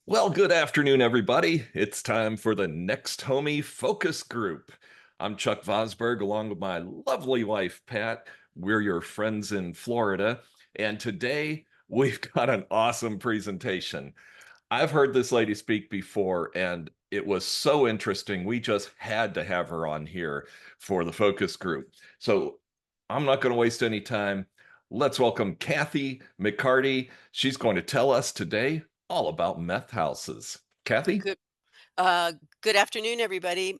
Well, good afternoon, everybody. It's time for the Next Homie Focus Group. I'm Chuck Vosberg, along with my lovely wife, Pat. We're your friends in Florida. And today we've got an awesome presentation. I've heard this lady speak before, and it was so interesting. We just had to have her on here for the focus group. So I'm not going to waste any time. Let's welcome Kathi McCarty. She's going to tell us today all about meth houses. Kathy? Good, uh, good afternoon, everybody.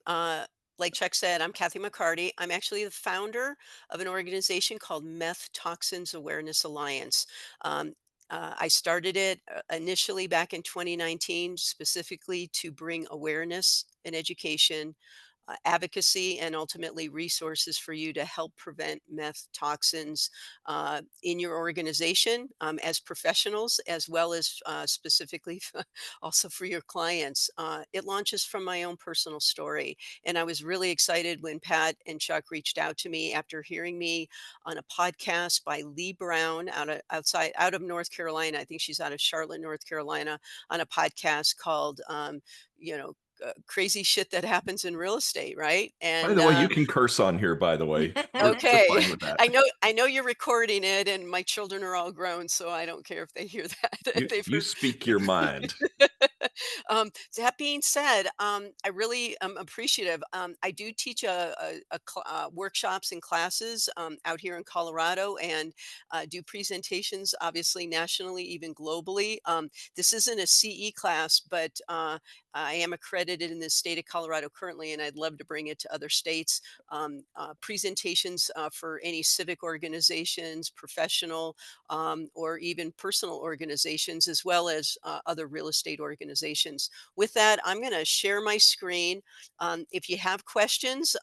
Like Chuck said, I'm Kathy McCarty. I'm actually the founder of an organization called Meth Toxins Awareness Alliance. Um, I started it initially back in 2019, specifically to bring awareness and education, advocacy, and ultimately resources for you to help prevent meth toxins in your organization as professionals, as well as specifically also for your clients. It launches from my own personal story. And I was really excited when Pat and Chuck reached out to me after hearing me on a podcast by Lee Brown out of North Carolina. I think she's out of Charlotte, North Carolina, on a podcast called you know, crazy shit that happens in real estate, right? By And the way, you can curse on here, by the way. We're okay, fine with that. I know you're recording it, and my children are all grown, so I don't care if they hear that. You They've you heard. speak your mind. That being said, I really am appreciative. I do teach workshops and classes out here in Colorado, and do presentations, obviously nationally, even globally. This isn't a CE class, but I am accredited in the state of Colorado currently, and I'd love to bring it to other states. Presentations for any civic organizations, professional, or even personal organizations, as well as other real estate organizations. With that, I'm going to share my screen. If you have questions,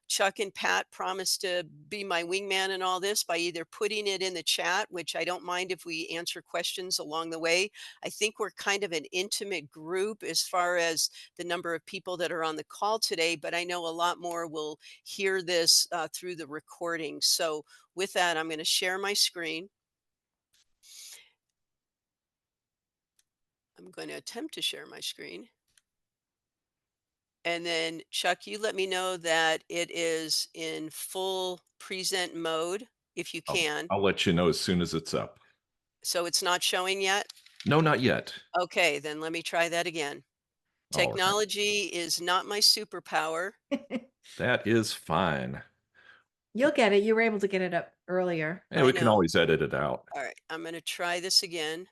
Chuck and Pat promised to be my wingman in all this by either putting it in the chat, which I don't mind if we answer questions along the way. I think we're kind of an intimate group as far as the number of people that are on the call today, but I know a lot more will hear this through the recording. So, with that, I'm going to share my screen. I'm going to attempt to share my screen. And then, Chuck, you let me know that it is in full present mode if you I'll, can. I'll let you know as soon as it's up. So it's not showing yet? No, not yet. Okay, then let me try that again. All right. Technology is not my superpower. That is fine. You'll get it. You were able to get it up earlier. And I we can know. always edit it out. All right, I'm going to try this again.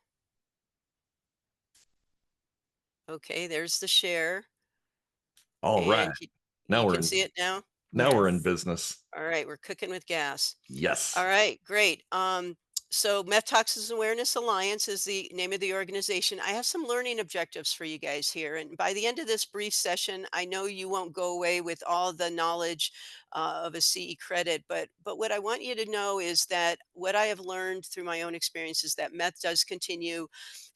Okay, there's the share. All right. And Now you we're can in see it now? now we're in Yes. business. All right, we're cooking with gas. Yes. All right, great. So Meth Toxins Awareness Alliance is the name of the organization. I have some learning objectives for you guys here. And by the end of this brief session, I know you won't go away with all the knowledge of a CE credit, but what I want you to know is that what I have learned through my own experience is that meth does continue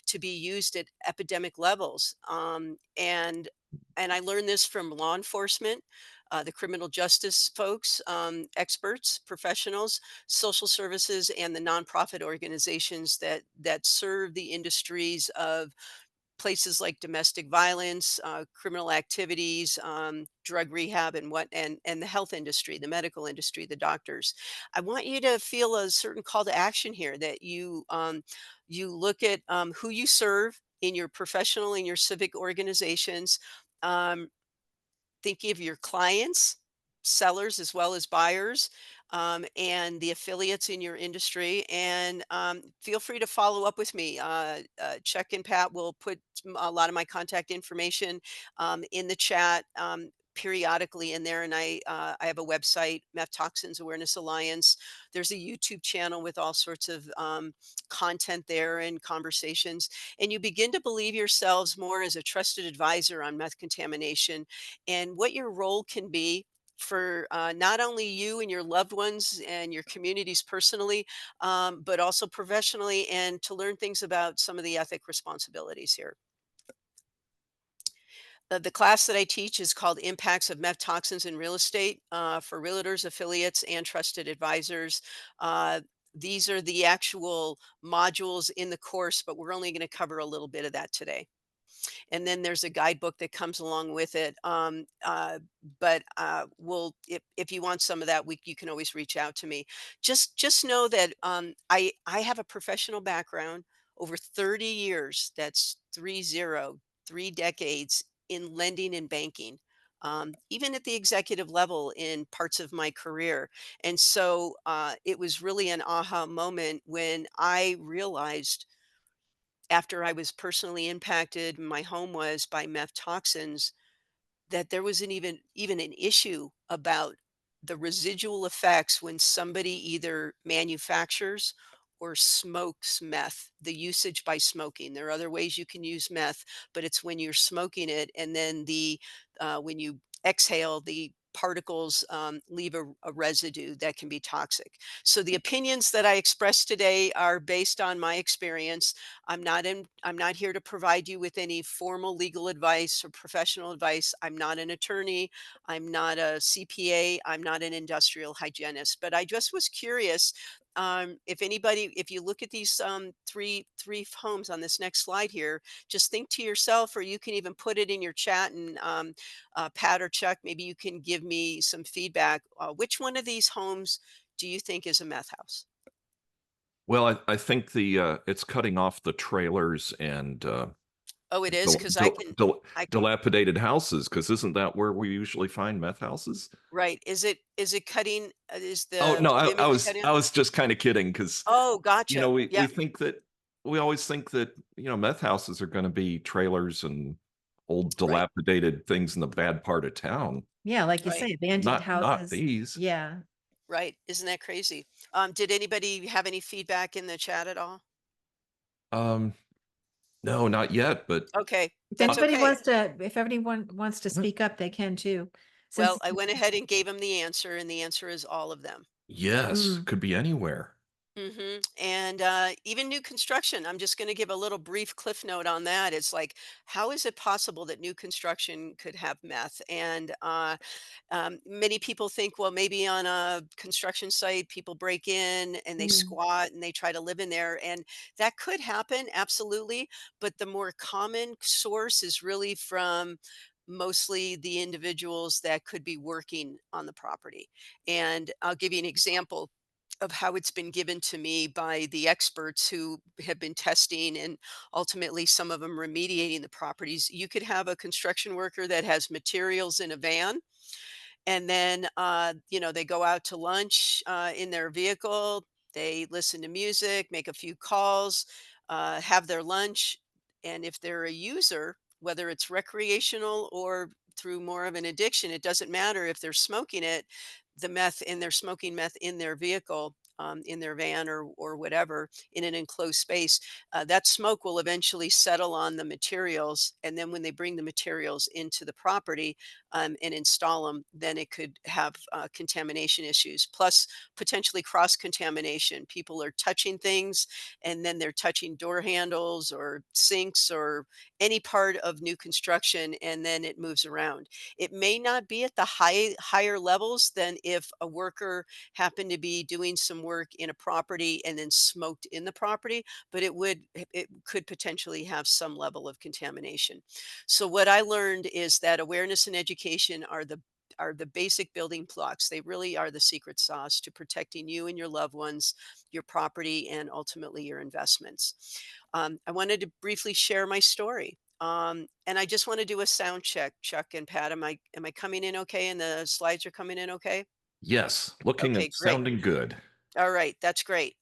to be used at epidemic levels. And I learned this from law enforcement, the criminal justice folks, experts, professionals, social services, and the nonprofit organizations that serve the industries of places like domestic violence, criminal activities, drug rehab, and the health industry, the medical industry, the doctors. I want you to feel a certain call to action here that you look at who you serve in your professional and your civic organizations. Um, Thinking of your clients, sellers as well as buyers, and the affiliates in your industry. And feel free to follow up with me. Chuck and Pat will put a lot of my contact information in the chat. Periodically in there, and I have a website, Meth Toxins Awareness Alliance. There's a YouTube channel with all sorts of content there and conversations, and you begin to believe yourselves more as a trusted advisor on meth contamination and what your role can be for not only you and your loved ones and your communities personally, but also professionally, and to learn things about some of the ethic responsibilities here. The class that I teach is called Impacts of Meth Toxins in Real Estate for Realtors, Affiliates, and Trusted Advisors. Uh, these are the actual modules in the course, but we're only going to cover a little bit of that today. and then there's a guidebook that comes along with it. But we'll if you want some of that, you can always reach out to me. Just know that I have a professional background over 30 years. That's 30, 3 decades in lending and banking. Even at the executive level in parts of my career. And so it was really an aha moment when I realized after I was personally impacted, my home was by meth toxins, that there wasn't even an issue about the residual effects when somebody either manufactures or smokes meth, the usage by smoking. There are other ways you can use meth, but it's when you're smoking it and then when you exhale, the particles leave a residue that can be toxic. So the opinions that I express today are based on my experience. I'm not here to provide you with any formal legal advice or professional advice. I'm not an attorney. I'm not a CPA. I'm not an industrial hygienist. But I just was curious, if you look at these three homes on this next slide here, just think to yourself, or you can even put it in your chat, and Pat or Chuck, maybe you can give me some feedback. Which one of these homes do you think is a meth house? Well, I think it's cutting off the trailers and, Oh, it is dil because dil dil I can. dilapidated houses. Because 'cause isn't that where we usually find meth houses? Right. Is it cutting, is Oh, the no, image cutting I off? was just kinda kidding. Because Oh, gotcha. we Yeah, think that we always think that, meth houses are gonna be trailers and old right, dilapidated things in the bad part of town. Yeah, like you right, say, abandoned Not houses. these. Yeah. right. Isn't that crazy? Did anybody have any feedback in the chat at all? Um, no, not yet, but, Okay, If that's uh okay. anyone wants to speak up, they can too. Well, Since I went ahead and gave them the answer, and the answer is all of them. yes, mm, could be anywhere. And even new construction, I'm just going to give a little brief cliff note on that. It's like, how is it possible that new construction could have meth? And many people think, well, maybe on a construction site, people break in and they mm, squat and they try to live in there. And that could happen, absolutely. But the more common source is really from mostly the individuals that could be working on the property. And I'll give you an example of how it's been given to me by the experts who have been testing and ultimately some of them remediating the properties. You could have a construction worker that has materials in a van, and then they go out to lunch in their vehicle, they listen to music, make a few calls, have their lunch, and if they're a user, whether it's recreational or through more of an addiction, it doesn't matter if they're smoking it, the meth, and they're smoking meth in their vehicle, in their van or whatever, in an enclosed space. That smoke will eventually settle on the materials, and then when they bring the materials into the property and install them, then it could have contamination issues, plus potentially cross contamination. People are touching things, and then they're touching door handles or sinks or any part of new construction, and then it moves around. It may not be at the higher levels than if a worker happened to be doing some work in a property and then smoked in the property, but it could potentially have some level of contamination. So what I learned is that awareness and education are the basic building blocks. They really are the secret sauce to protecting you and your loved ones, your property, and ultimately your investments. I wanted to briefly share my story. And I just want to do a sound check, Chuck and Pat. Am I coming in okay? And the slides are coming in okay? Yes, looking Okay, and great. sounding good. All right, that's great.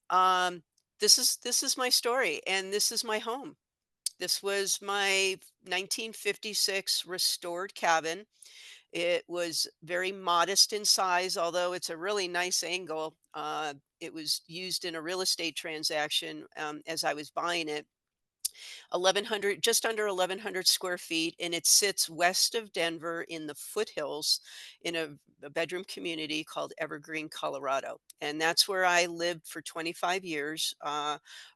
This is my story, and this is my home. This was my 1956 restored cabin. It was very modest in size, although it's a really nice angle. It was used in a real estate transaction as I was buying it. 1100, just under 1100 square feet, and it sits west of Denver in the foothills in a bedroom community called Evergreen, Colorado. And that's where I lived for 25 years,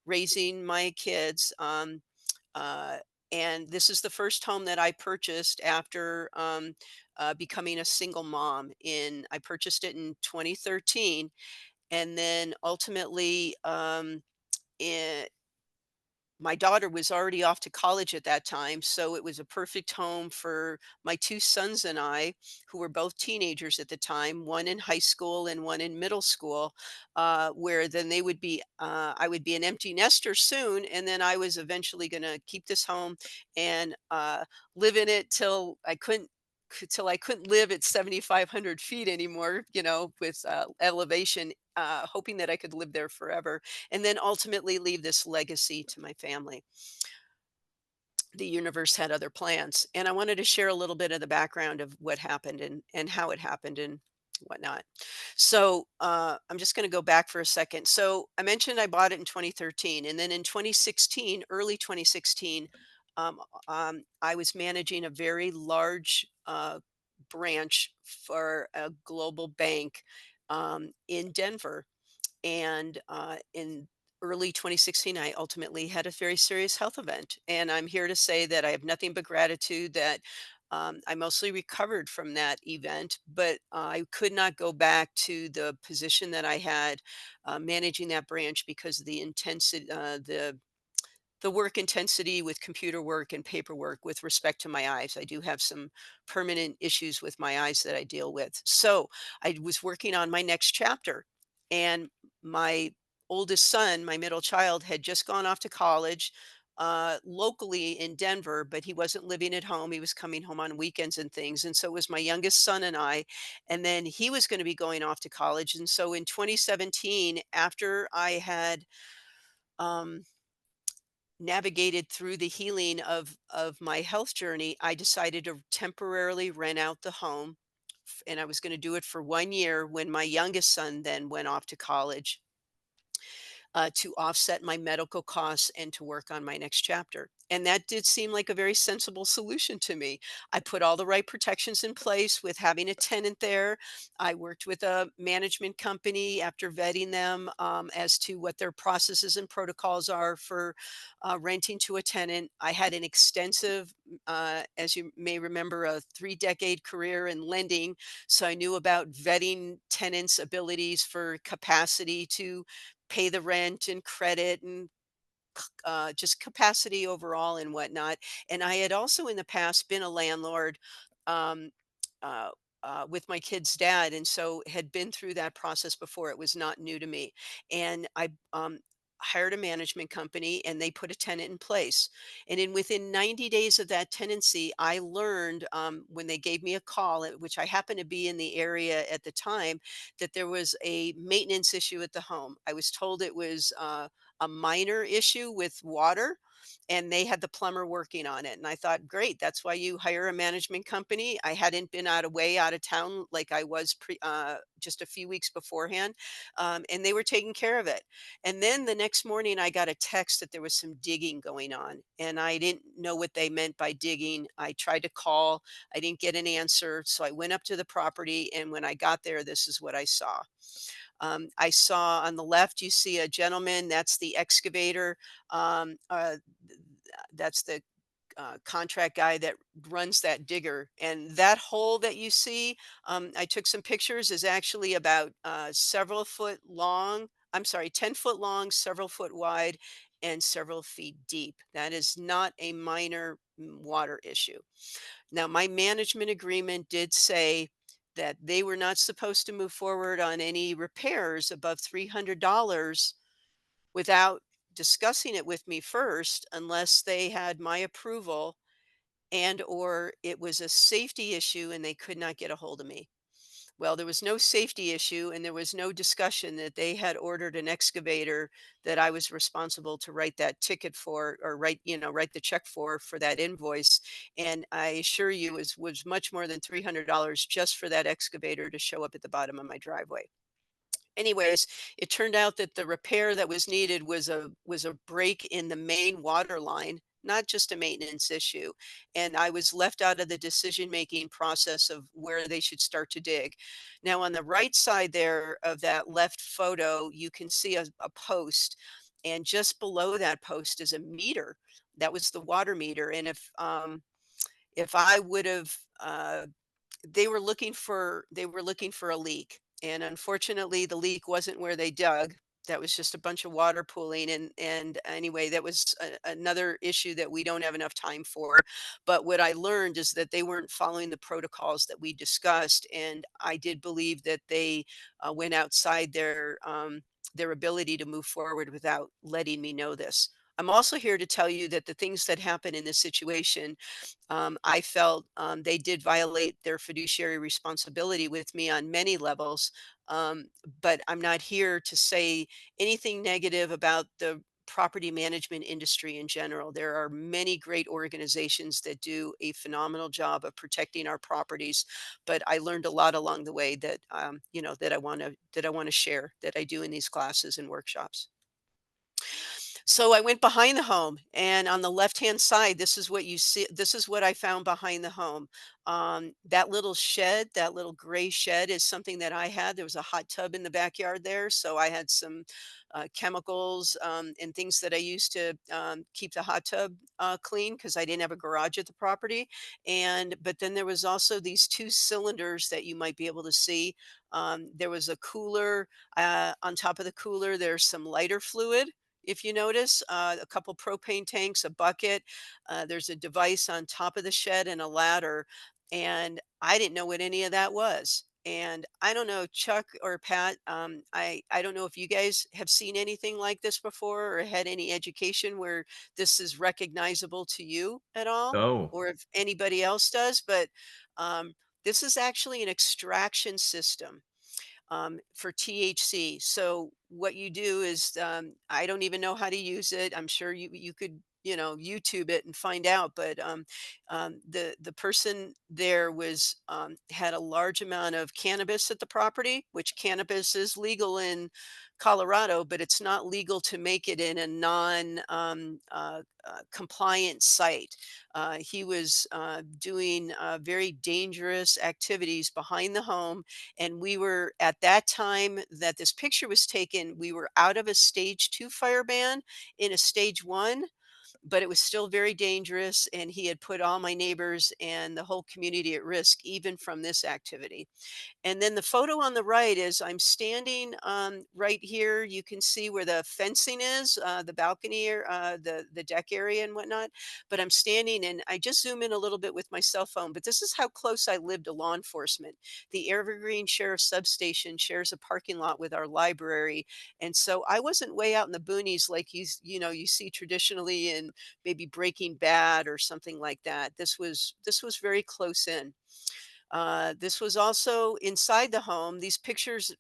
raising my kids. Uh, and this is the first home that I purchased after becoming a single mom. I purchased it in 2013, and then ultimately, in my daughter was already off to college at that time, so it was a perfect home for my 2 sons and I, who were both teenagers at the time, one in high school and one in middle school, where then I would be an empty nester soon, and then I was eventually gonna keep this home and, live in it till I couldn't live at 7,500 feet anymore, with, elevation, hoping that I could live there forever and then ultimately leave this legacy to my family. The universe had other plans, and I wanted to share a little bit of the background of what happened and how it happened and whatnot. So I'm just going to go back for a second. So I mentioned I bought it in 2013, and then in 2016, early 2016, I was managing a very large branch for a global bank in Denver, and in early 2016, I ultimately had a very serious health event. And I'm here to say that I have nothing but gratitude that I mostly recovered from that event, but I could not go back to the position that I had managing that branch because of the work intensity with computer work and paperwork with respect to my eyes. I do have some permanent issues with my eyes that I deal with. So I was working on my next chapter, and my oldest son, my middle child, had just gone off to college locally in Denver, but he wasn't living at home. He was coming home on weekends and things. And so it was my youngest son and I. And then he was going to be going off to college. And so in 2017, after I had um, navigated through the healing of my health journey, I decided to temporarily rent out the home, and I was going to do it for 1 year when my youngest son then went off to college to offset my medical costs and to work on my next chapter. And that did seem like a very sensible solution to me. I put all the right protections in place with having a tenant there. I worked with a management company after vetting them as to what their processes and protocols are for renting to a tenant. I had an extensive, as you may remember, a 3-decade career in lending. So I knew about vetting tenants' abilities for capacity to pay the rent and credit and just capacity overall and whatnot. And I had also in the past been a landlord um, uh, with my kid's dad, and so had been through that process before. It was not new to me. And I hired a management company, and they put a tenant in place. And in within 90 days of that tenancy, I learned when they gave me a call, which I happened to be in the area at the time, that there was a maintenance issue at the home. I was told it was a minor issue with water, and they had the plumber working on it. And I thought, great, that's why you hire a management company. I hadn't been out of town like I was just a few weeks beforehand, and they were taking care of it. And then the next morning, I got a text that there was some digging going on, and I didn't know what they meant by digging. I tried to call, I didn't get an answer, so I went up to the property, and when I got there, this is what I saw. I saw on the left, you see a gentleman, that's the excavator. That's the contract guy that runs that digger. And that hole that you see, I took some pictures, is actually about several foot long. I'm sorry, 10 foot long, several foot wide, and several feet deep. That is not a minor water issue. Now, my management agreement did say that they were not supposed to move forward on any repairs above $300 without discussing it with me first unless they had my approval and or it was a safety issue and they could not get a hold of me. Well, there was no safety issue and there was no discussion that they had ordered an excavator that I was responsible to write that ticket for or write the check for that invoice. And I assure you was much more than $300 just for that excavator to show up at the bottom of my driveway. Anyways, it turned out that the repair that was needed was a break in the main water line, not just a maintenance issue. And I was left out of the decision-making process of where they should start to dig. Now, on the right side there of that left photo, you can see a post, and just below that post is a meter. That was the water meter. And if I would have they were looking for a leak, and unfortunately, the leak wasn't where they dug. that was just a bunch of water pooling, and anyway, that was another issue that we don't have enough time for. But what I learned is that they weren't following the protocols that we discussed, and I did believe that they went outside their ability to move forward without letting me know this. I'm also here to tell you that the things that happen in this situation, I felt they did violate their fiduciary responsibility with me on many levels. Um, but I'm not here to say anything negative about the property management industry in general. There are many great organizations that do a phenomenal job of protecting our properties, but I learned a lot along the way that that I want to share, that I do in these classes and workshops. So I went behind the home, and on the left-hand side, this is what you see. This is what I found behind the home. That little shed, that little gray shed, is something that I had. There was a hot tub in the backyard there, so I had some chemicals and things that I used to keep the hot tub clean because I didn't have a garage at the property. And but then there was also these two cylinders that you might be able to see. There was a cooler. On top of the cooler, there's some lighter fluid, if you notice, a couple propane tanks, a bucket. There's a device on top of the shed and a ladder. And I didn't know what any of that was. And I don't know, Chuck or Pat, I don't know if you guys have seen anything like this before or had any education where this is recognizable to you at all, Oh, or if anybody else does. But um, this is actually an extraction system for THC. So what you do is, I don't even know how to use it. I'm sure you could YouTube it and find out. But the person there was had a large amount of cannabis at the property, which cannabis is legal in Colorado, but it's not legal to make it in a non compliant site. He was doing very dangerous activities behind the home, and we were, at that time that this picture was taken, we were out of a stage 2 fire ban in a stage 1, but it was still very dangerous, and he had put all my neighbors and the whole community at risk even from this activity. And then the photo on the right is I'm standing right here. You can see where the fencing is, the balcony, the deck area and whatnot. But I'm standing, and I just zoom in a little bit with my cell phone. But this is how close I live to law enforcement. The Evergreen Sheriff Substation shares a parking lot with our library, and so I wasn't way out in the boonies like you see traditionally in maybe Breaking Bad or something like that. This was very close in. This was also inside the home. These pictures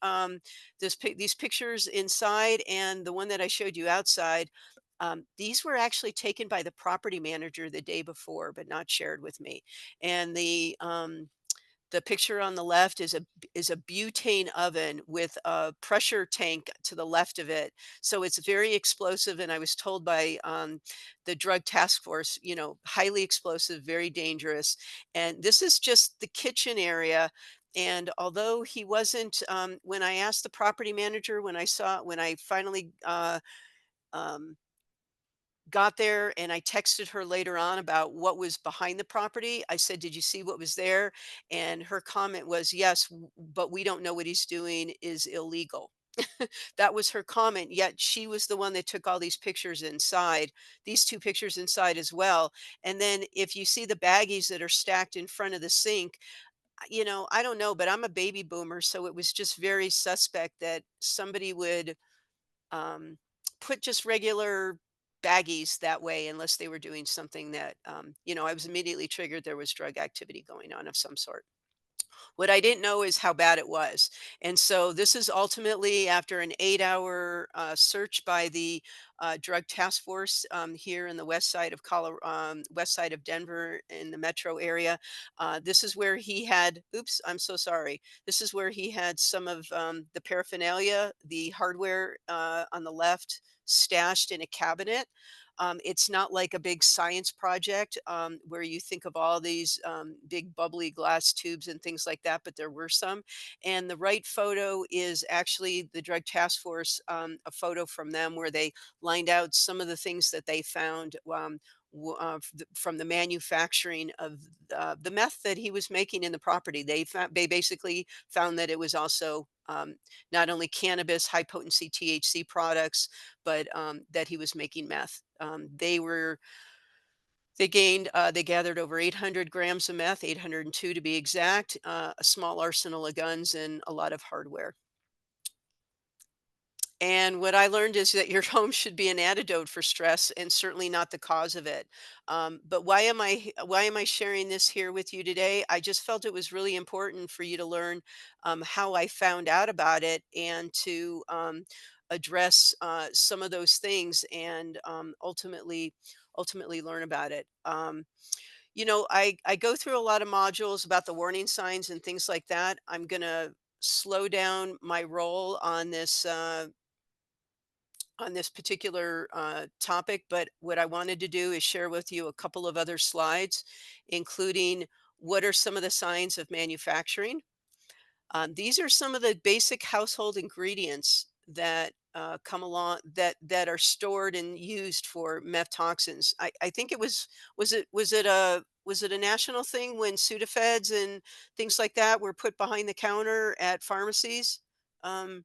inside and the one that I showed you outside. These were actually taken by the property manager the day before, but not shared with me. And the picture on the left is a butane oven with a pressure tank to the left of it. So it's very explosive, and I was told by the drug task force, highly explosive, very dangerous. And this is just the kitchen area. And although he wasn't, when I asked the property manager, when I finally um, got there and I texted her later on about what was behind the property. I said, "Did you see what was there?" And her comment was, "Yes, but we don't know what he's doing is illegal." That was her comment, yet she was the one that took all these pictures inside, these two pictures inside as well. And then if you see the baggies that are stacked in front of the sink, I don't know, but I'm a baby boomer, so it was just very suspect that somebody would um, put just regular baggies that way unless they were doing something that, I was immediately triggered. There was drug activity going on of some sort. What I didn't know is how bad it was. And so this is ultimately after an 8-hour search by the drug task force here in the west side of Denver in the metro area. This is where he had, oops, I'm so sorry. This is where he had some of the paraphernalia, the hardware on the left stashed in a cabinet. It's not like a big science project where you think of all these big bubbly glass tubes and things like that, but there were some. And the right photo is actually the Drug Task Force, a photo from them where they lined out some of the things that they found from the manufacturing of the meth that he was making in the property. They basically found that it was also not only cannabis, high potency THC products, but that he was making meth. They gathered over 800 grams of meth, 802 to be exact, a small arsenal of guns, and a lot of hardware. And what I learned is that your home should be an antidote for stress and certainly not the cause of it. But why am I sharing this here with you today? I just felt it was really important for you to learn how I found out about it and to address some of those things and ultimately learn about it. I go through a lot of modules about the warning signs and things like that. I'm gonna slow down my roll on this particular topic, but what I wanted to do is share with you a couple of other slides, including what are some of the signs of manufacturing. These are some of the basic household ingredients that come along that are stored and used for meth toxins. I think was it a national thing when Sudafeds and things like that were put behind the counter at pharmacies? Um,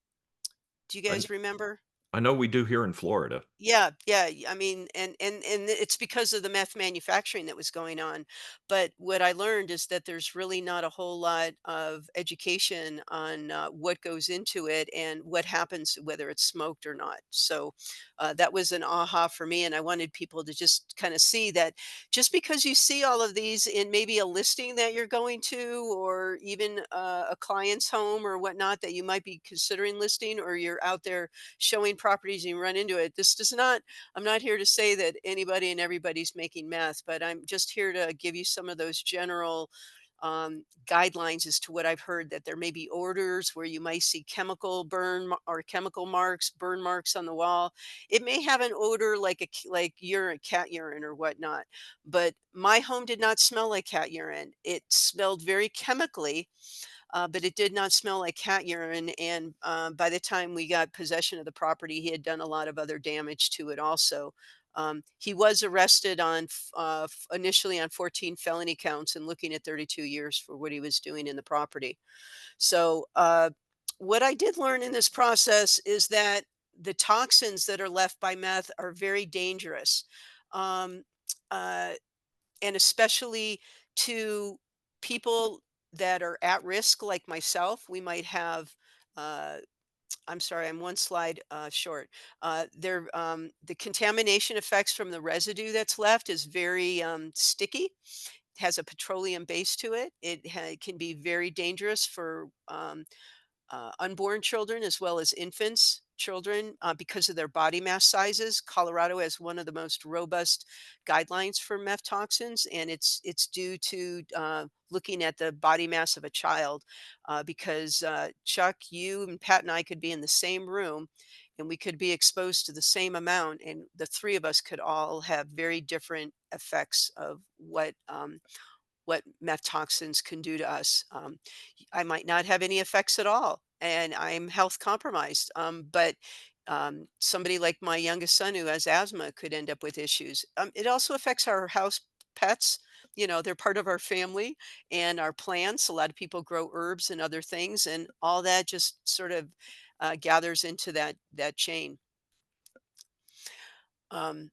do you I, guys remember? I know we do here in Florida. Yeah, yeah. I mean, and it's because of the meth manufacturing that was going on. But what I learned is that there's really not a whole lot of education on what goes into it and what happens whether it's smoked or not. So that was an aha for me, and I wanted people to just kind of see that just because you see all of these in maybe a listing that you're going to, or even a client's home or whatnot that you might be considering listing, or you're out there showing properties and you run into it. This does not, I'm not here to say that anybody and everybody's making meth, but I'm just here to give you some of those general guidelines as to what I've heard that there may be orders where you might see or chemical marks, burn marks on the wall. It may have an odor like like urine, cat urine or whatnot, but my home did not smell like cat urine. It smelled very chemically, but it did not smell like cat urine. And by the time we got possession of the property, he had done a lot of other damage to it also. He was arrested initially on 14 felony counts and looking at 32 years for what he was doing in the property. So, what I did learn in this process is that the toxins that are left by meth are very dangerous. Um, uh, and especially to people that are at risk like myself. We might have uh, I'm sorry, I'm one slide short. The contamination effects from the residue that's left is very sticky. It has a petroleum base to it. It can be very dangerous for unborn children as well as infants children because of their body mass sizes. Colorado has one of the most robust guidelines for meth toxins, and it's due to looking at the body mass of a child. Because Chuck, you and Pat and I could be in the same room, and we could be exposed to the same amount, and the three of us could all have very different effects of what meth toxins can do to us. I might not have any effects at all, and I'm health compromised. But somebody like my youngest son who has asthma could end up with issues. It also affects our house pets. You know, they're part of our family and our plants. A lot of people grow herbs and other things, and all that just sort of gathers into that chain. Um,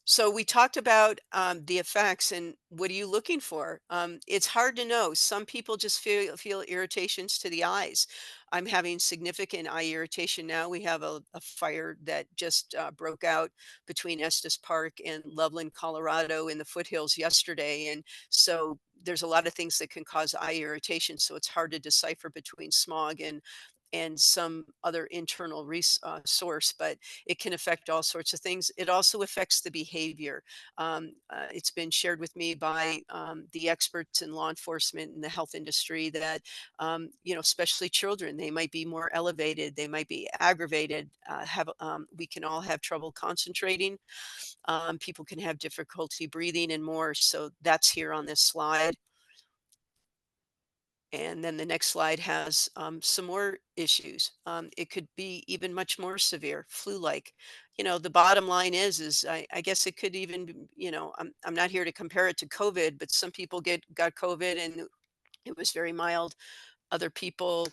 so we talked about the effects and what are you looking for? It's hard to know. Some people just feel irritations to the eyes. I'm having significant eye irritation now. We have a fire that just broke out between Estes Park and Loveland, Colorado, in the foothills yesterday, and so there's a lot of things that can cause eye irritation. So it's hard to decipher between smog and some other internal source, but it can affect all sorts of things. It also affects the behavior. It's been shared with me by the experts in law enforcement and the health industry that, especially children, they might be more elevated, they might be aggravated. We can all have trouble concentrating. People can have difficulty breathing and more. So that's here on this slide. And then the next slide has some more issues. It could be even much more severe, flu like. The bottom line is I guess it could even I'm not here to compare it to COVID, but some people got COVID and it was very mild. Other people,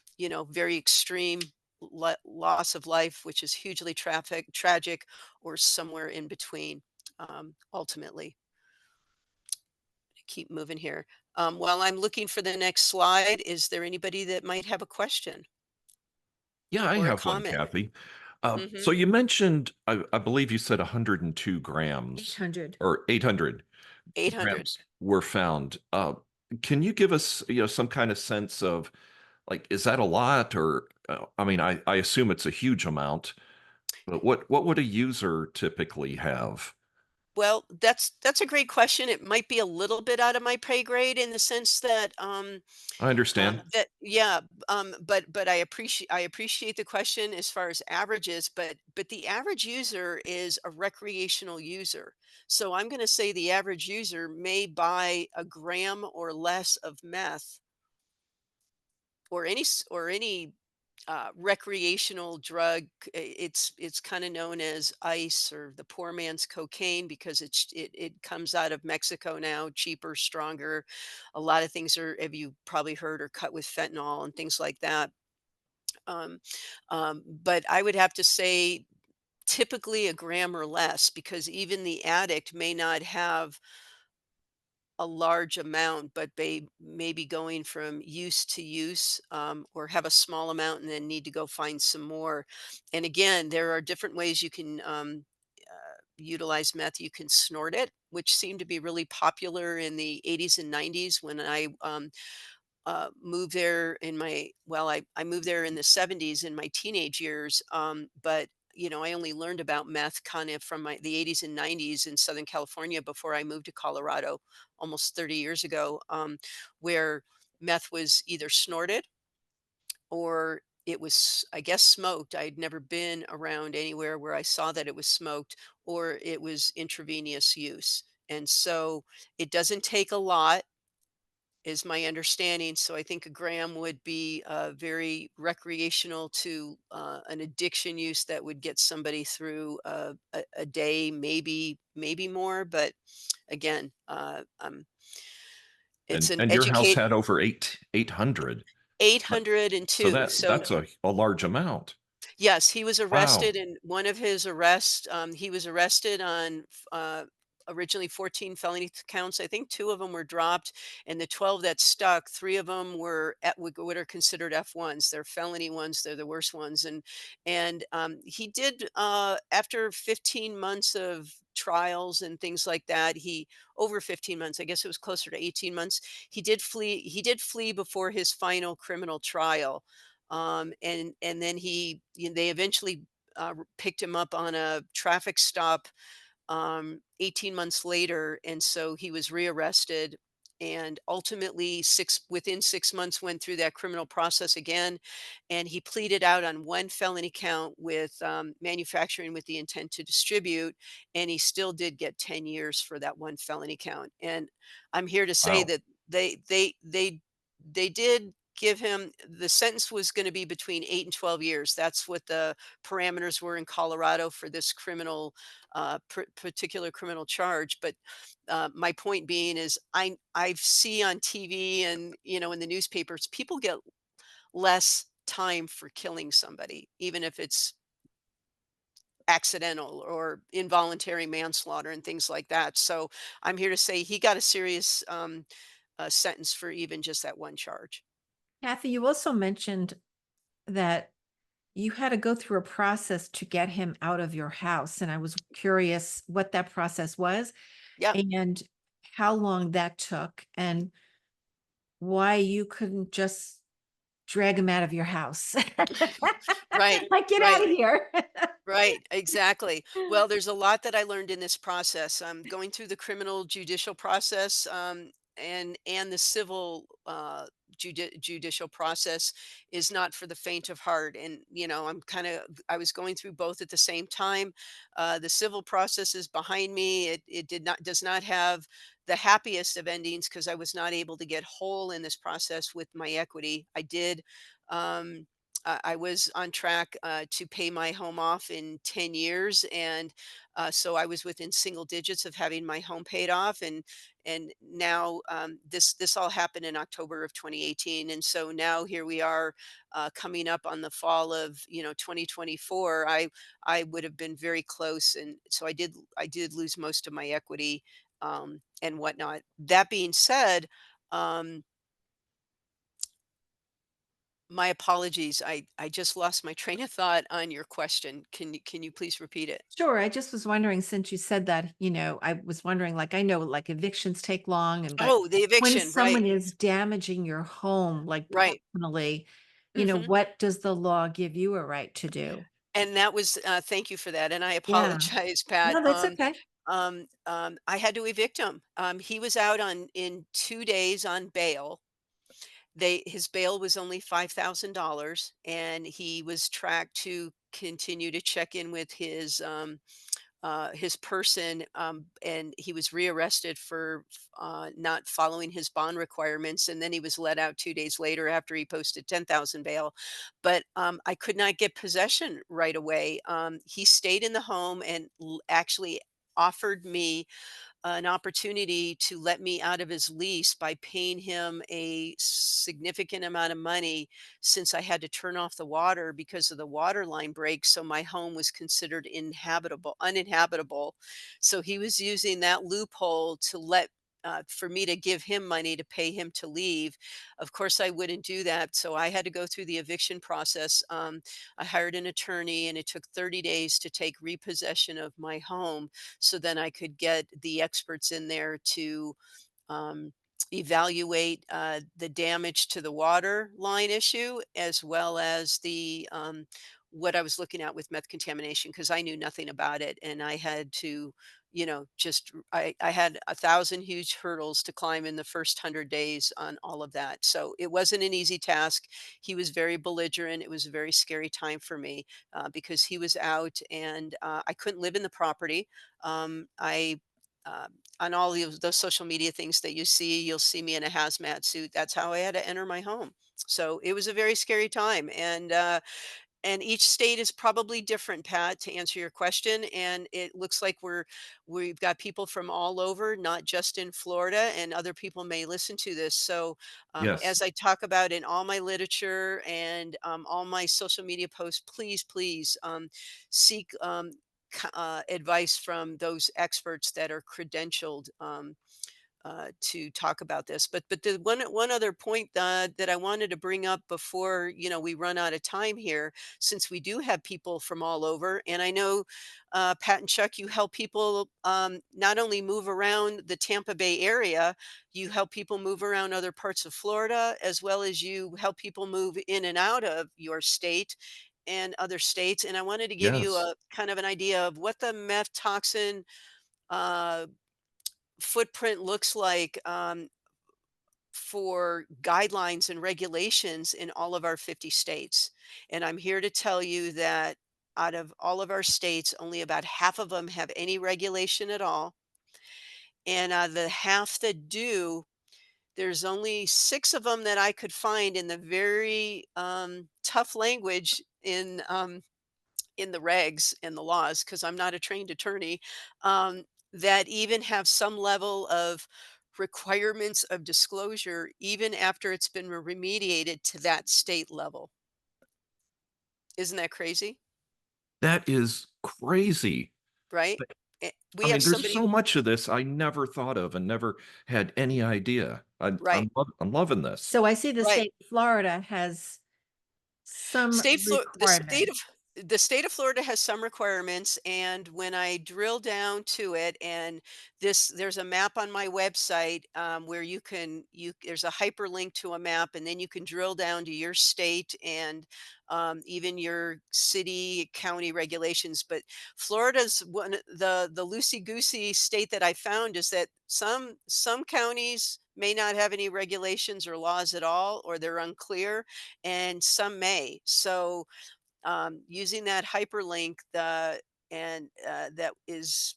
very extreme loss of life, which is hugely tragic, or somewhere in between. Ultimately, keep moving here. While I'm looking for the next slide, is there anybody that might have a question Yeah, I or a have one, comment? Kathy. Hmm. So you mentioned, I believe you said 102 grams 800. or 800 800. grams were found. Can you give us, some kind of sense of like, is that a lot? Or, I mean, I assume it's a huge amount, but what would a user typically have? Well, that's a great question. It might be a little bit out of my pay grade in the sense that I understand. yeah, but I appreciate the question as far as averages, but the average user is a recreational user. So I'm going to say the average user may buy a gram or less of meth or any recreational drug. It's kind of known as ice or the poor man's cocaine because it comes out of Mexico now, cheaper, stronger. A lot of things are, have you probably heard, are cut with fentanyl and things like that. Um, but I would have to say typically a gram or less because even the addict may not have a large amount, but maybe going from use to use, or have a small amount and then need to go find some more. And again, there are different ways you can utilize meth. You can snort it, which seemed to be really popular in the 80s and 90s when I moved there in my well I moved there in the 70s in my teenage years, but I only learned about meth kind of from the 80s and 90s in Southern California before I moved to Colorado almost 30 years ago, where meth was either snorted or it was, I guess, smoked. I'd never been around anywhere where I saw that it was smoked, or it was intravenous use. And so it doesn't take a lot is my understanding. So I think a gram would be very recreational to an addiction use that would get somebody through a day, maybe more. But again, it's an And your house educate had over 800. But- So 802. So that's a large amount. yes, he was Wow. arrested, and one of his arrests, he was arrested on originally 14 felony counts. I think two of them were dropped, and the 12 that stuck, three of them were what are considered F1s. They're felony ones. They're the worst ones. And he did after 15 months of trials and things like that. He over 15 months. I guess it was closer to 18 months. He did flee. He did flee before his final criminal trial, and then they eventually picked him up on a traffic stop 18 months later, and so he was rearrested and ultimately within 6 months went through that criminal process again, and he pleaded out on one felony count with manufacturing with the intent to distribute, and he still did get 10 years for that one felony count. And I'm here to say Wow. that they did give him the sentence was going to be between 8 and 12 years. That's what the parameters were in Colorado for this particular criminal charge. But my point being is, I see on TV and in the newspapers, people get less time for killing somebody, even if it's accidental or involuntary manslaughter and things like that. So I'm here to say he got a serious sentence for even just that one charge. Kathy, you also mentioned that you had to go through a process to get him out of your house. And I was curious what that process was Yeah. and how long that took and why you couldn't just drag him out of your house. Right. Like, get out Right. of here. Right, exactly. Well, there's a lot that I learned in this process. Going through the criminal judicial process, and the civil judicial process is not for the faint of heart. And I was going through both at the same time. The civil process is behind me. It does not have the happiest of endings because I was not able to get whole in this process with my equity. I did. Um, I was on track to pay my home off in 10 years. And so I was within single digits of having my home paid off. And now this all happened in October of 2018. And so now here we are coming up on the fall of 2024. I would have been very close. And so I did lose most of my equity and whatnot. That being said, um, my apologies. I just lost my train of thought on your question. Can you please repeat it? Sure. I just was wondering, since you said that, I was wondering, like, I know like evictions take long, but Oh, the when eviction, right, someone is damaging your home, like right. personally, Mhm. what does the law give you a right to do? And that was thank you for that, and I Yeah. apologize, Pat. No, that's okay. I had to evict him. He was out on in 2 days on bail. His bail was only $5,000, and he was tracked to continue to check in with his person, and he was rearrested for not following his bond requirements, and then he was let out 2 days later after he posted 10,000 bail. But I could not get possession right away. He stayed in the home and actually offered me an opportunity to let me out of his lease by paying him a significant amount of money since I had to turn off the water because of the water line break. So my home was considered uninhabitable. So he was using that loophole to for me to give him money to pay him to leave. Of course, I wouldn't do that. So I had to go through the eviction process. I hired an attorney, and it took 30 days to take repossession of my home so then I could get the experts in there to um, evaluate the damage to the water line issue as well as the what I was looking at with meth contamination because I knew nothing about it and I had to just I had 1,000 huge hurdles to climb in the first 100 days on all of that, so it wasn't an easy task. He was very belligerent. It was a very scary time for me because he was out and I couldn't live in the property. I on all of those social media things that you see, you'll see me in a hazmat suit. That's how I had to enter my home. So it was a very scary time, and each state is probably different, Pat, to answer your question. And it looks like we've got people from all over, not just in Florida, and other people may listen to this. So, Yes. as I talk about in all my literature and all my social media posts, please, please seek advice from those experts that are credentialed. To talk about this. But the one other point that I wanted to bring up before we run out of time here, since we do have people from all over, and I know Pat and Chuck, you help people not only move around the Tampa Bay area, you help people move around other parts of Florida, as well as you help people move in and out of your state and other states. And I wanted to give you Yes. a kind of an idea of what the meth toxin uh, footprint looks like for guidelines and regulations in all of our 50 states. And I'm here to tell you that out of all of our states, only about half of them have any regulation at all. And the half that do, there's only 6 of them that I could find in the very tough language in the regs and the laws, because I'm not a trained attorney, that even have some level of requirements of disclosure, even after it's been remediated to that state level. Isn't that crazy? That is crazy. Right? But, We I have mean, there's somebody so much of this I never thought of and never had any idea. right, I'm loving this. So I see the right. state of Florida has some State Flo requirements. the state of Florida has some requirements, and when I drill down to it, and there's a map on my website, where there's a hyperlink to a map, and then you can drill down to your state and, even your city, county regulations, but Florida's the loosey-goosey state that I found is that some counties may not have any regulations or laws at all, or they're unclear, and some may. So, using that hyperlink, that is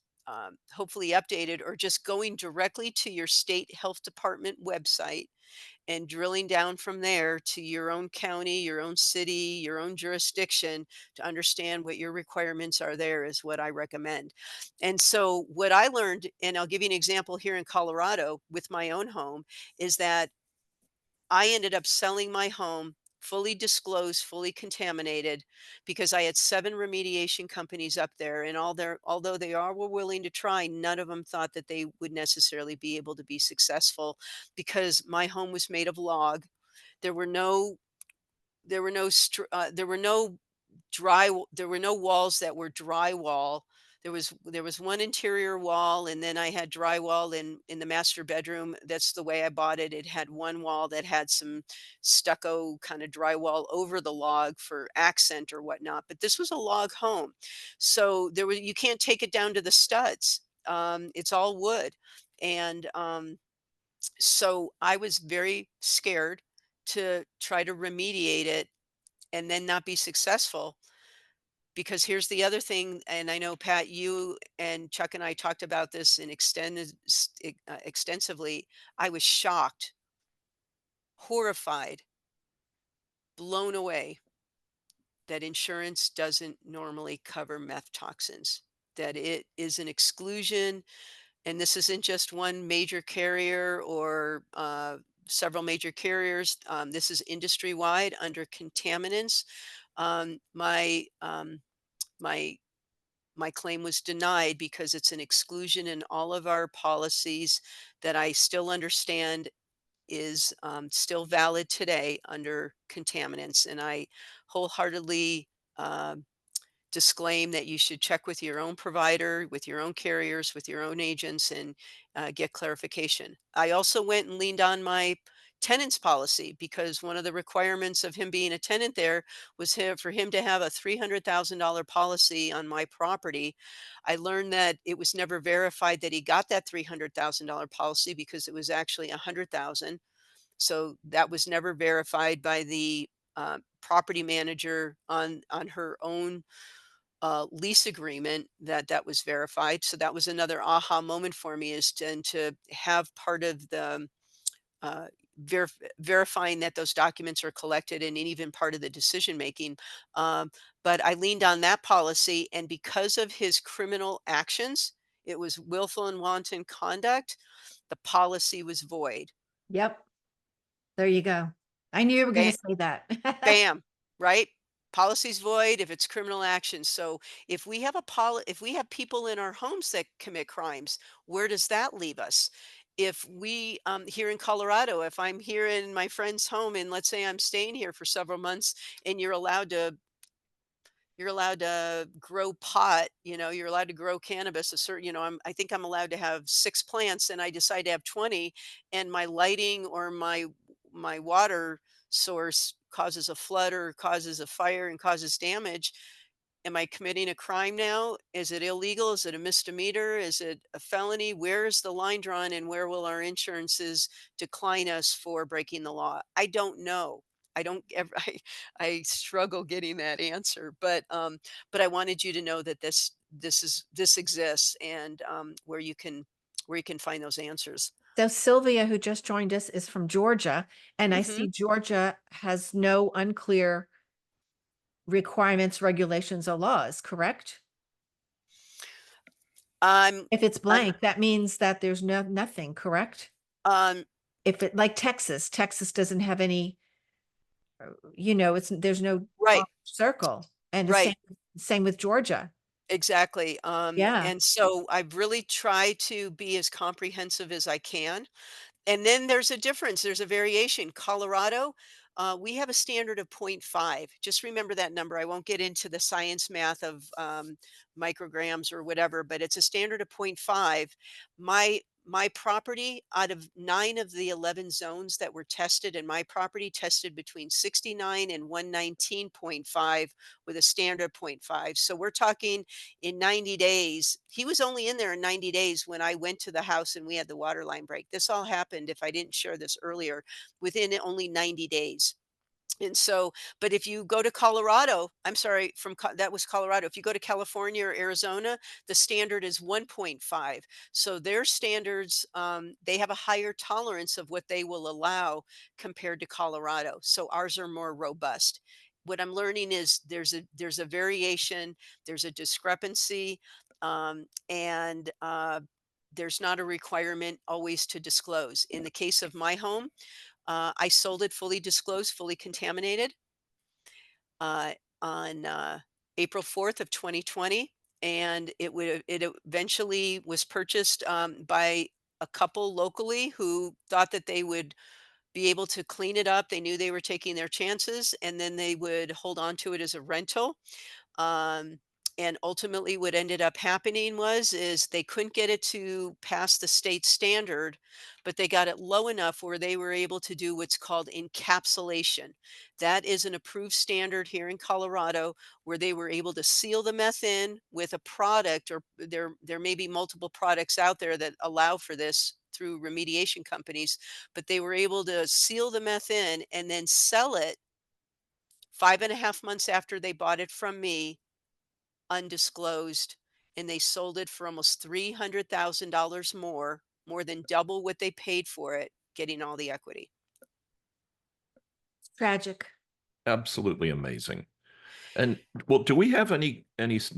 hopefully updated, or just going directly to your state health department website and drilling down from there to your own county, your own city, your own jurisdiction to understand what your requirements are there is what I recommend. And so, what I learned, and I'll give you an example here in Colorado with my own home, is that I ended up selling my home fully disclosed, fully contaminated, because I had 7 remediation companies up there, and although they all were willing to try, none of them thought that they would necessarily be able to be successful, because my home was made of log. There were no there were no there were no walls that were drywall. There was one interior wall, and then I had drywall in the master bedroom. That's the way I bought it. It had one wall that had some stucco kind of drywall over the log for accent or whatnot. But this was a log home, so there was you can't take it down to the studs. It's all wood, and so I was very scared to try to remediate it and then not be successful, because here's the other thing, and I know, Pat, you and Chuck and I talked about this in extensively. I was shocked, horrified, blown away that insurance doesn't normally cover meth toxins, that it is an exclusion. And this isn't just one major carrier or several major carriers. This is industry wide under contaminants. Um, my um, my my claim was denied because it's an exclusion in all of our policies that I still understand is still valid today under contaminants. And I wholeheartedly um disclaim that you should check with your own provider, with your own carriers, with your own agents, and get clarification. I also went and leaned on my tenant's policy, because one of the requirements of him being a tenant there was for him to have a $300,000 policy on my property. I learned that it was never verified that he got that $300,000 policy, because it was actually 100,000. So that was never verified by the property manager on her own lease agreement, that that was verified. So that was another aha moment for me, is to have part of the uh, verifying that those documents are collected, and even part of the decision making. Um, but I leaned on that policy, and because of his criminal actions, it was willful and wanton conduct. The policy was void. Yep. There you go. I knew you were gonna say that. Bam, right? Policy's void if it's criminal action. So if we have people in our homes that commit crimes, where does that leave us? If we here in Colorado, if I'm here in my friend's home, and let's say I'm staying here for several months, and you're allowed to grow pot, you're allowed to grow cannabis, a certain, I think I'm allowed to have 6 plants, and I decide to have 20, and my lighting or my water source causes a flood or causes a fire and causes damage. Am I committing a crime now? Is it illegal? Is it a misdemeanor? Is it a felony? Where is the line drawn, and where will our insurances decline us for breaking the law? I don't know. I don't ever I struggle getting that answer, but I wanted you to know that this exists, and where you can find those answers. So Sylvia, who just joined us, is from Georgia, and I Mhm. see Georgia has no unclear requirements, regulations, or laws, correct? I'm If it's I'm blank, that means that there's nothing, correct? um If it like Texas doesn't have any, it's there's no right, circle. And the right. same with Georgia. Exactly. Yeah. And so I've really tried to be as comprehensive as I can. And then there's a difference, there's a variation. Colorado, we have a standard of point 0.5. Just remember that number. I won't get into the science math of micrograms or whatever, but it's a standard of point 0.5. My property, out of 9 of the 11 zones that were tested, and my property tested between 69 and 119.5 with a standard of point 0.5. So we're talking in 90 days. He was only in there in 90 days when I went to the house and we had the water line break. This all happened, if I didn't share this earlier, within only 90 days. And so, but if you go to Colorado, I'm sorry, that was Colorado. If you go to California or Arizona, the standard is 1.5. So their standards, they have a higher tolerance of what they will allow compared to Colorado. So ours are more robust. What I'm learning is there's a variation, there's a discrepancy, and there's not a requirement always to disclose. In the case of my home, I sold it fully disclosed, fully contaminated, uh, on April 4th of 2020, and it eventually was purchased by a couple locally who thought that they would be able to clean it up. They knew they were taking their chances, and then they would hold on to it as a rental. um, and ultimately what ended up happening is they couldn't get it to pass the state standard, but they got it low enough where they were able to do what's called encapsulation. That is an approved standard here in Colorado, where they were able to seal the meth in with a product, or there may be multiple products out there that allow for this through remediation companies, but they were able to seal the meth in and then sell it 5.5 months after they bought it from me, undisclosed, and they sold it for almost $300,000 more than double what they paid for it, getting all the equity. Tragic. Absolutely amazing. And well, do we have any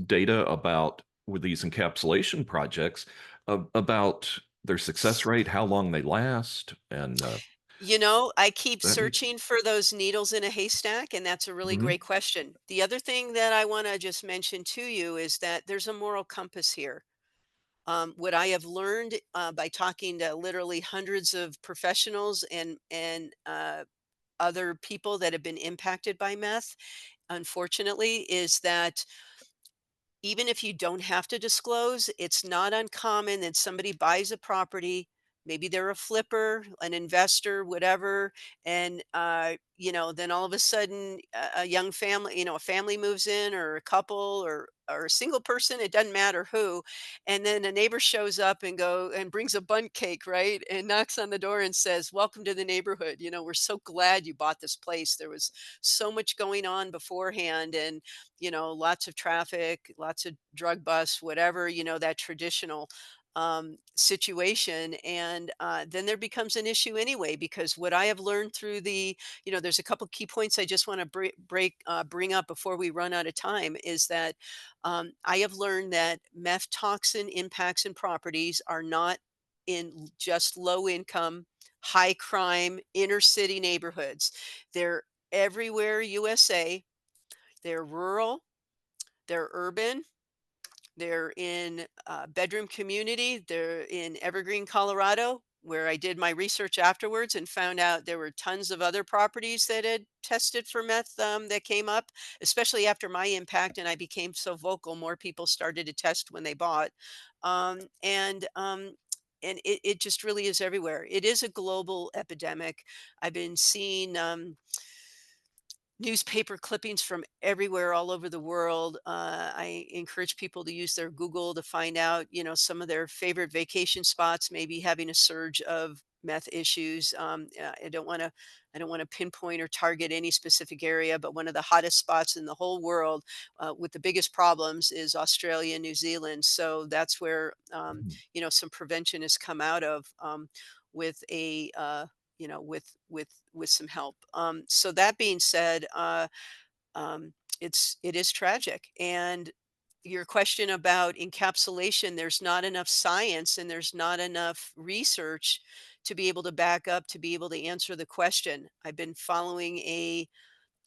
data about with these encapsulation projects about their success rate, how long they last, and I keep that neat. searching for those needles in a haystack, and that's a really Mhm. great question. The other thing that I want to just mention to you is that there's a moral compass here. What I have learned by talking to literally hundreds of professionals and other people that have been impacted by meth, unfortunately, is that even if you don't have to disclose, it's not uncommon that somebody buys a property. Maybe they're a flipper, an investor, whatever. And, then all of a sudden, a young family, a family moves in, or a couple, or a single person, it doesn't matter who. And then a neighbor shows up and brings a bundt cake, right? And knocks on the door and says, "Welcome to the neighborhood. We're so glad you bought this place. There was so much going on beforehand. And lots of traffic, lots of drug busts, whatever, that traditional situation. And then there becomes an issue anyway, because what I have learned through there's a couple key points I just want to bring up before we run out of time, is that I have learned that meth toxin impacts in properties are not in just low income, high crime, inner city neighborhoods. They're everywhere USA. They're rural, they're urban, they're in bedroom community, they're in Evergreen, Colorado, where I did my research afterwards and found out there were tons of other properties that had tested for meth that came up, especially after my impact. And I became so vocal, more people started to test when they bought. And it just really is everywhere. It is a global epidemic. I've been seeing newspaper clippings from everywhere all over the world. I encourage people to use their Google to find out, some of their favorite vacation spots, maybe having a surge of meth issues. I don't want to pinpoint or target any specific area, but one of the hottest spots in the whole world with the biggest problems is Australia, New Zealand. So that's where, Mhm. some prevention has come out of, with a with some help. So that being said, it is tragic. And your question about encapsulation, there's not enough science and there's not enough research to be able to back up, to be able to answer the question. I've been following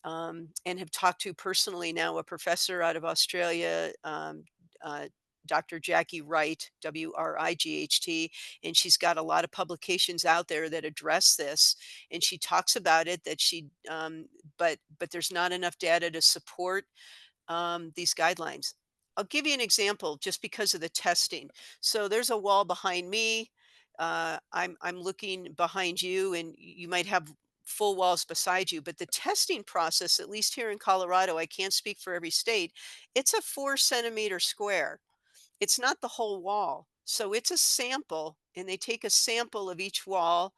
and have talked to personally now a professor out of Australia, uh, Dr. Jackie Wright, Wright, and she's got a lot of publications out there that address this. And she talks about it that but there's not enough data to support these guidelines. I'll give you an example just because of the testing. So there's a wall behind me. I'm looking behind you, and you might have full walls beside you. But the testing process, at least here in Colorado, I can't speak for every state. It's a 4 centimeter square. It's not the whole wall. So it's a sample, and they take a sample of each wall,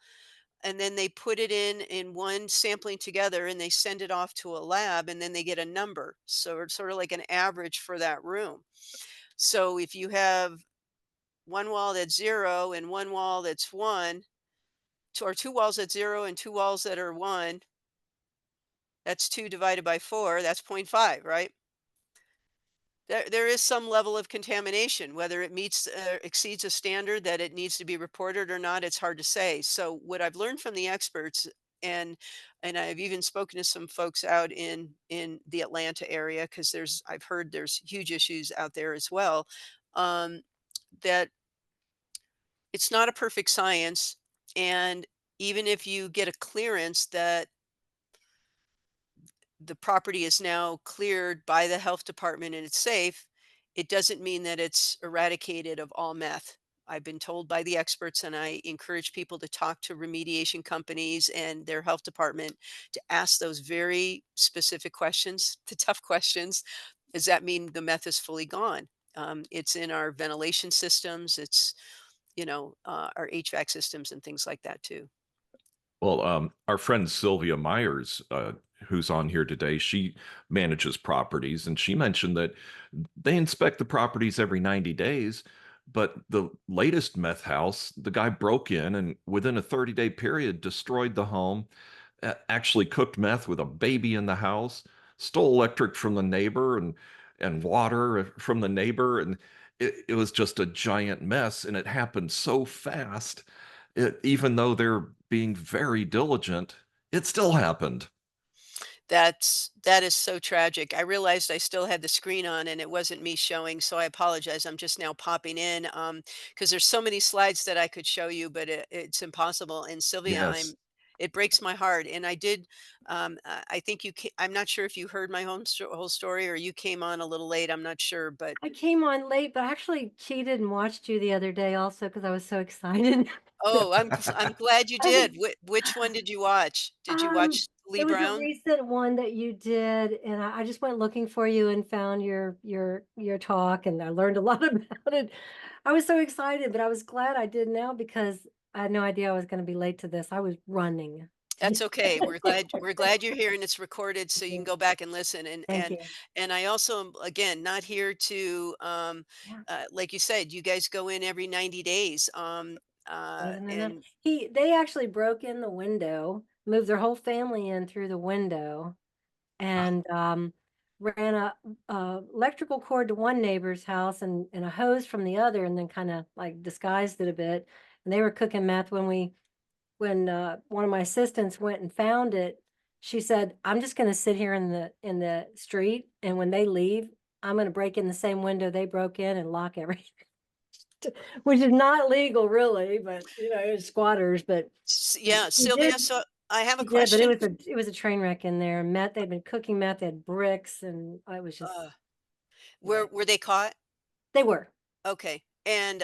and then they put it in one sampling together, and they send it off to a lab, and then they get a number. So it's sort of like an average for that room. So if you have one wall that's 0 and one wall that's 1, or two walls at 0 and two walls that are 1, that's 2 divided by 4, that's zero point 0.5, right? There is some level of contamination, whether it meets exceeds a standard that it needs to be reported or not, it's hard to say. So what I've learned from the experts, and I've even spoken to some folks out in the Atlanta area, because I've heard there's huge issues out there as well, um, that it's not a perfect science, and even if you get a clearance that the property is now cleared by the health department and it's safe, it doesn't mean that it's eradicated of all meth. I've been told by the experts, and I encourage people to talk to remediation companies and their health department to ask those very specific questions, the tough questions. Does that mean the meth is fully gone? It's in our ventilation systems. It's, our HVAC systems and things like that too. Well, our friend Sylvia Myers, who's on here today, she manages properties, and she mentioned that they inspect the properties every 90 days. But the latest meth house, the guy broke in and within a 30-day period destroyed the home, actually cooked meth with a baby in the house, stole electric from the neighbor and water from the neighbor, and it was just a giant mess, and it happened so fast. Even though they're being very diligent, it still happened. That is so tragic. I realized I still had the screen on and it wasn't me showing, so I apologize. I'm just now popping in, because there's so many slides that I could show you, but it's impossible. And Sylvia, Yes. it breaks my heart. And I did, I think I'm not sure if you heard my whole story, or you came on a little late. I'm not sure, but I came on late, but I actually cheated and watched you the other day also because I was so excited. So, oh, I'm glad you I did. Which one did you watch? Did you um, watch Lee it was a Brown? recent one that you did, and I just went looking for you and found your talk, and I learned a lot about it. I was so excited, but I was glad I did now because I had no idea I was going to be late to this. I was running. That's okay. We're glad you're here, and it's recorded, so you can Yeah, go back and listen. And thank you. I also am, again, not here to, Yeah. like you said, you guys go in every 90 days. Wasn't enough. And They actually broke in the window, moved their whole family in through the window, and ran a electrical cord to one neighbor's house and a hose from the other, and then kind of like disguised it a bit. And they were cooking meth when one of my assistants went and found it. She said, "I'm just going to sit here in the street, and when they leave, I'm going to break in the same window they broke in and lock everything." Which is not legal really, but it's squatters, but yeah, she Sylvia, did so I have a she did, but question. it was a train wreck in there. Meth, they'd been cooking meth, they had bricks, and it was just, Uh, yeah. were they caught? They were. Okay. And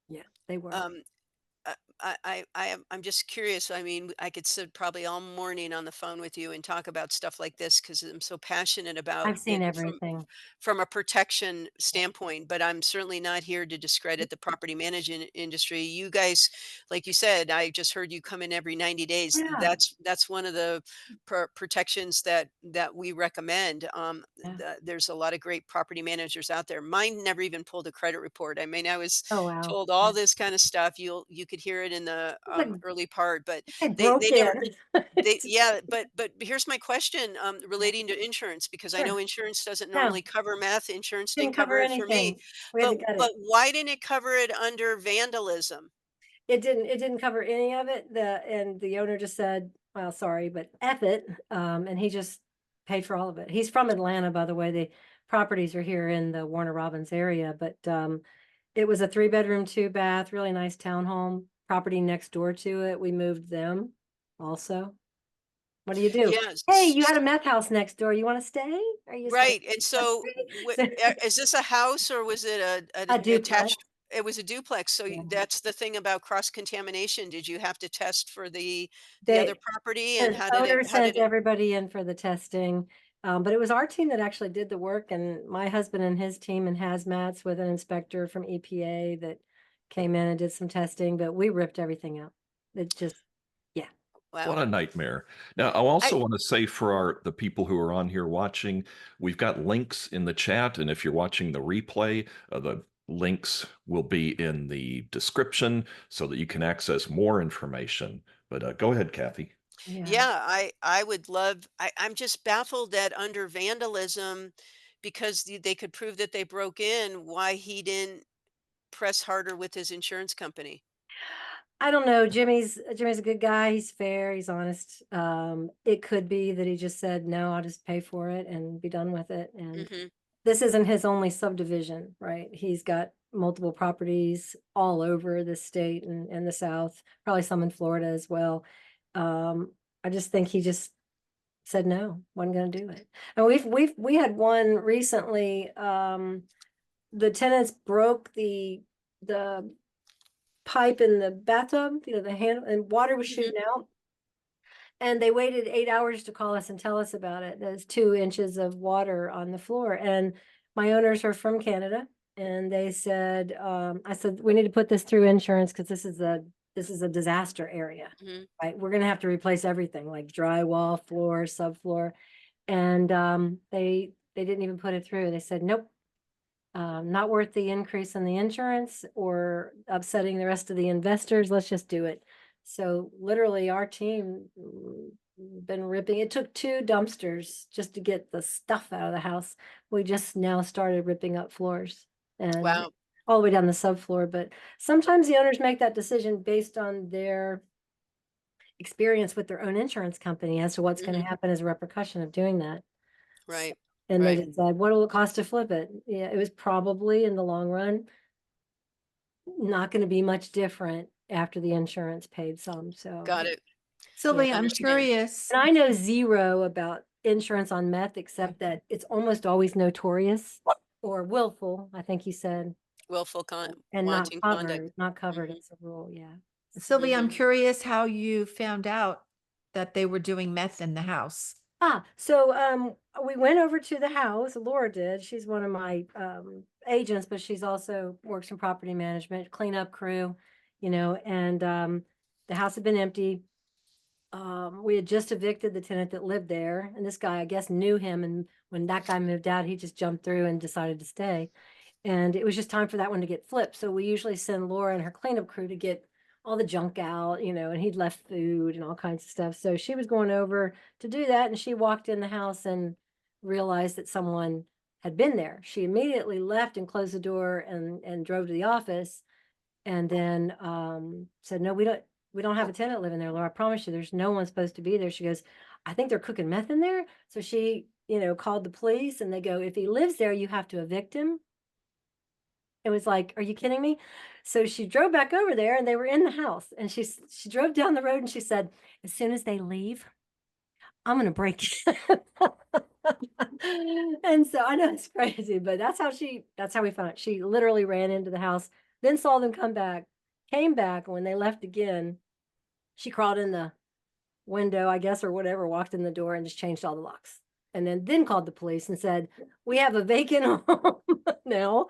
Yeah, they were. um, I'm just curious. I mean, I could sit probably all morning on the phone with you and talk about stuff like this, because I'm so passionate about I've it seen everything. from a protection standpoint. But I'm certainly not here to discredit the property management industry. You guys, like you said, I just heard you come in every 90 days. Yeah, That's one of the protections that we recommend. yeah. There's a lot of great property managers out there. Mine never even pulled a credit report. I mean, I was Oh, wow. told all this kind of stuff. You could hear it in the It's like early part, but I they broke never in. they It's yeah, but here's my question, yeah, relating to insurance, because I know sure. insurance doesn't No, normally cover meth. Insurance didn't didn't cover cover it for me, anything. We had to gut but it. why didn't it cover it under vandalism? It didn't cover any of it. The owner just said, "Well, sorry, but F it." And he just paid for all of it. He's from Atlanta, by the way. The properties are here in the Warner Robins area, but it was a 3 bedroom, 2 bath, really nice townhome property next door to it. We moved them also. What do you do? Hey, Yes. you had a meth house next door. You want to stay? Are you staying? Right, and so, So, is this a house, or was it a a duplex. attached? It was a duplex, so Yeah. that's the thing about cross-contamination. Did you have to test for the other They property, and The owner sent everybody in for the testing, but it was our team that actually did the work, and my husband and his team in hazmats with an inspector from EPA that came in and did some testing, but we ripped everything out. It just, yeah. What Wow. a nightmare. Now, I I also want to say for the people who are on here watching, we've got links in the chat, and if you're watching the replay, the links will be in the description so that you can access more information. But go ahead, Kathy. Yeah. Yeah, I would love I'm just baffled that under vandalism, because they could prove that they broke in, why he didn't press harder with his insurance company. I don't know. Jimmy's a good guy. He's fair. He's honest. It could be that he just said, no, I'll just pay for it and be done with it. And Mhm. this isn't his only subdivision, right? He's got multiple properties all over the state and the South, probably some in Florida as well. I just think he just said no, wasn't going to do it. And we had one recently. The tenants broke the pipe in the bathtub, the handle, and water was Mhm. shooting out. And they waited 8 hours to call us and tell us about it. There's 2 inches of water on the floor. And my owners are from Canada. And they said, I said, we need to put this through insurance because this is a disaster area. Mhm. Right. We're gonna have to replace everything like drywall, floor, subfloor. And they didn't even put it through. They said, nope, not worth the increase in the insurance or upsetting the rest of the investors. Let's just do it. So literally our team been ripping. It took 2 dumpsters just to get the stuff out of the house. We just now started ripping up floors and Wow. all the way down the subfloor. But sometimes the owners make that decision based on their experience with their own insurance company as to what's going Mhm. to happen as a repercussion of doing that. Right. And they Right. decide what will it cost to flip it. Yeah, it was probably in the long run not going to be much different after the insurance paid some. So Got it. yeah, Sylvia, I'm Understand. curious. and I know zero about insurance on meth, except that it's almost always notorious or willful, I think you said, Willful and wanting conduct. not covered Mhm. as a rule. Yeah. Sylvia, I'm Mhm. curious how you found out that they were doing meth in the house. So we went over to the house. Laura did. She's one of my agents, but she's also works in property management, cleanup crew, and the house had been empty. We had just evicted the tenant that lived there, and this guy, I guess, knew him. And when that guy moved out, he just jumped through and decided to stay. And it was just time for that one to get flipped. So we usually send Laura and her cleanup crew to get all the junk out, and he'd left food and all kinds of stuff. So she was going over to do that, and she walked in the house and realized that someone had been there. She immediately left and closed the door and drove to the office, and then said, "No, we don't have a tenant living there, Laura. I promise you, there's no one supposed to be there." She goes, "I think they're cooking meth in there." So she, called the police, and they go, "If he lives there, you have to evict him." It was like, "Are you kidding me?" So she drove back over there and they were in the house, and she drove down the road and she said, "As soon as they leave, I'm going to break it." And so I know it's crazy, but that's how we found it. She literally ran into the house, then saw them come back, came back. And when they left again, she crawled in the window, I guess, or whatever, walked in the door and just changed all the locks. And then called the police and said, "We have a vacant home now."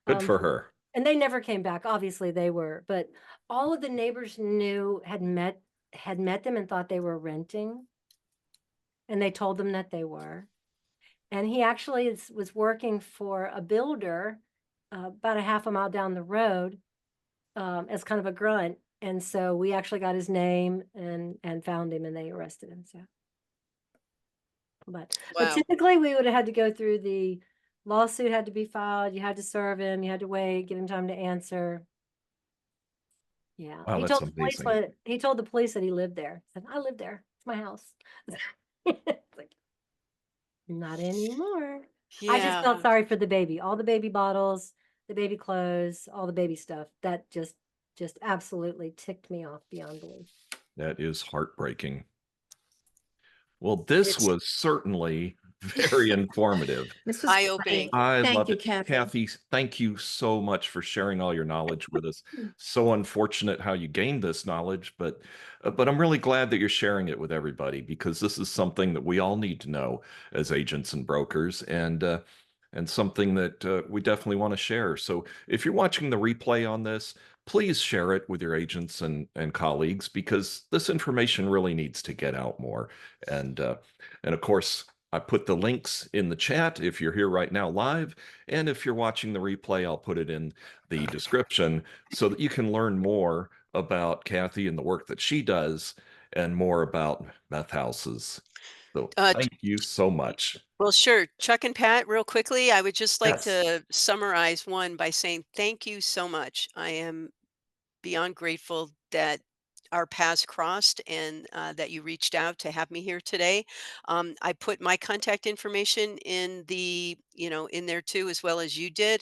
Good Um, for her. and they never came back. Obviously they were, but all of the neighbors knew, had met them and thought they were renting. And they told them that they were. And he actually was working for a builder about a half a mile down the road as kind of a grunt. And so we actually got his name and found him, and they arrested him. So, but Wow. typically we would have had to go through the lawsuit, had to be filed. You had to serve him. You had to wait, give him time to answer. Yeah, Wow, that's amazing. he told the police that he lived there. He said, "I live there. It's my house." It's like, not anymore. I just Yeah. felt sorry for the baby. All the baby bottles, the baby clothes, all the baby stuff. That just absolutely ticked me off beyond belief. That is heartbreaking. Well, this It's was certainly very informative. This was eye-opening. great. I Thank love you, it. Kathy. Kathy, thank you so much for sharing all your knowledge with us. So unfortunate how you gained this knowledge, but I'm really glad that you're sharing it with everybody because this is something that we all need to know as agents and brokers and something that we definitely want to share. So if you're watching the replay on this, please share it with your agents and colleagues, because this information really needs to get out more. And and of course, I put the links in the chat if you're here right now live, and if you're watching the replay, I'll put it in the description so that you can learn more about Kathi and the work that she does, and more about meth houses. So Uh, thank you so much. well, sure. Chuck and Pat, real quickly, I would just like Yes. to summarize one by saying thank you so much. I am beyond grateful that our paths crossed and that you reached out to have me here today. I put my contact information in the, in there too, as well as you did.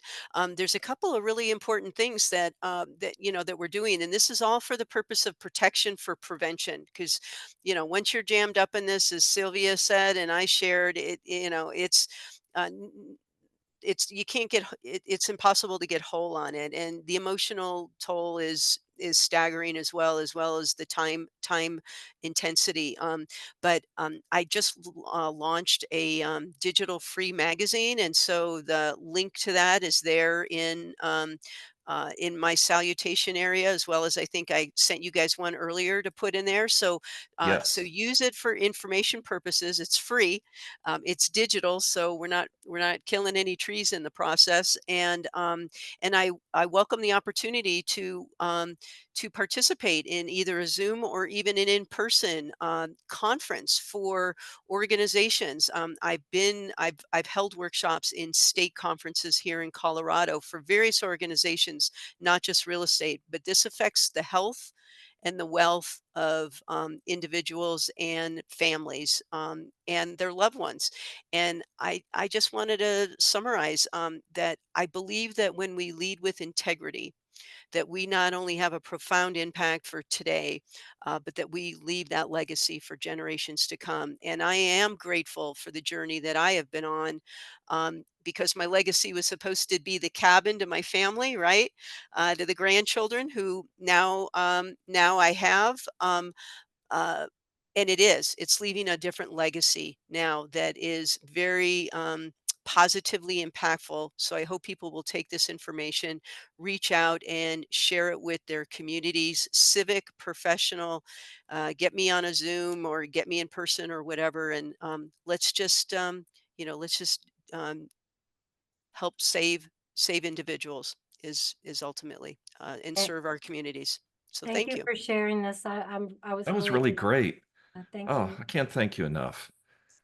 There's a couple of really important things that we're doing, and this is all for the purpose of protection for prevention. Because, once you're jammed up in this, as Sylvia said, and I shared it, uh, it's you can't it's impossible to get whole on it, and the emotional toll is staggering, as well as the time intensity. But I just launched a digital free magazine, and so the link to that is there in my salutation area, as well as I think I sent you guys one earlier to put in there. So Yes. use it for information purposes. It's free, it's digital, so we're not killing any trees in the process. And I welcome the opportunity to participate in either a Zoom or even an in-person conference for organizations. I've held workshops in state conferences here in Colorado for various organizations, not just real estate, but this affects the health and the wealth of individuals and families and their loved ones. And I just wanted to summarize that I believe that when we lead with integrity, that we not only have a profound impact for today, but that we leave that legacy for generations to come. And I am grateful for the journey that I have been on, because my legacy was supposed to be the cabin to my family, right? To the grandchildren who now I have. Uh, and it's leaving a different legacy now that is very positively impactful. So I hope people will take this information, reach out and share it with their communities, civic, professional, get me on a Zoom or get me in person or whatever. And let's just help save individuals is ultimately and Eh, serve our communities. So Thank thank you you. for sharing this. I was That was really really great. thank Oh, you. I can't thank you enough.